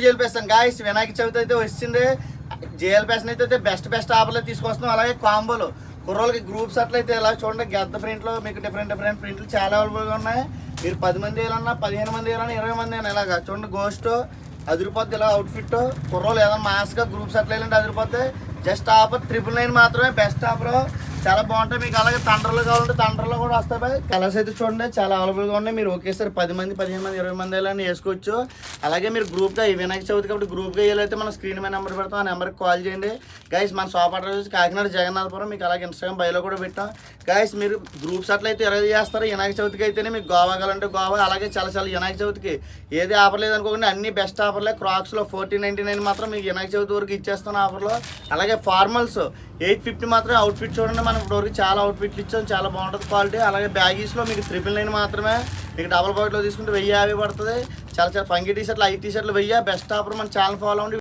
Jail పేస్తాం guys. Vinayaka Chavithi అయితే వచ్చింది. జైలు పేసిన అయితే బెస్ట్ ఆఫర్లు తీసుకొస్తున్నాం. అలాగే కాంబోలు కుర్రోళ్ళకి గ్రూప్స్ అట్లయితే ఇలా చూడండి. గద్ద ప్రింట్లో మీకు డిఫరెంట్ ప్రింట్లు చాలా అవైలబుల్గా ఉన్నాయి. మీరు 10 మంది వేయాలన్నా 15 మంది వేయాలన్నా 20 మంది అయినా ఇలాగా చూడండి. గోస్ట్ అదిరిపోద్ది. ఇలా అవుట్ఫిట్ కుర్రోలు ఏదైనా మాస్గా గ్రూప్స్ అట్లా వెళ్ళండి అదిరిపోద్ది. జస్ట్ ఆఫర్ 999 మాత్రమే. బెస్ట్ ఆఫర్ చాలా బాగుంటాయి. మీకు అలాగే తండ్రులు కావాలంటే తండ్రులు కూడా వస్తాయి. కలర్స్ అయితే చూడండి చాలా అవైలబుల్గా ఉన్నాయి. మీరు ఒకేసారి 10 మంది 15 మంది 20 మంది వెళ్ళని వేసుకోవచ్చు. అలాగే మీరు గ్రూప్గా ఈ వినాయక చవితి కాబట్టి గ్రూప్గా వేయాలైతే మన స్క్రీన్ మీద నెంబర్ పెడతాం. ఆ నెంబర్కి కాల్ చేయండి గైస్. మన షాప్ అడ్రస్ వచ్చి కాకినాడ జగన్నాథపురం. మీకు అలాగే ఇన్స్టాగ్రామ్ బయోలో కూడా పెట్టాం గైస్. మీరు గ్రూప్స్ అట్లయితే 20 చేస్తారు. వినాయక చవితికి అయితేనే మీకు గోవా కావాలంటే గోవా. అలాగే చాలా వినాయక చవితికి ఏది ఆఫర్ లేదనుకోండి, అన్ని బెస్ట్ ఆఫర్లే. క్రాక్స్లో 1499 మాత్రం మీకు వినాయక చవితి వరకు ఇచ్చేస్తాను ఆఫర్లో. అలాగే ఫార్మల్స్ 850 మాత్రమే. అవుట్ఫిట్ చూడండి, మనం ఇప్పటివరకు చాలా అవుట్ఫిట్లు ఇచ్చాం. చాలా బాగుంటుంది క్వాలిటీ. అలాగే బ్యాగీస్లో మీకు 999 మాత్రమే. మీకు డబల్ బాక్స్లో తీసుకుంటే 1050 పడుతుంది. చాలా ఫంకీ టీ షర్ట్లు 5 టీ షర్ట్లు 1000. Best offer. మన ఛానల్ ఫాలో అవ్వండి.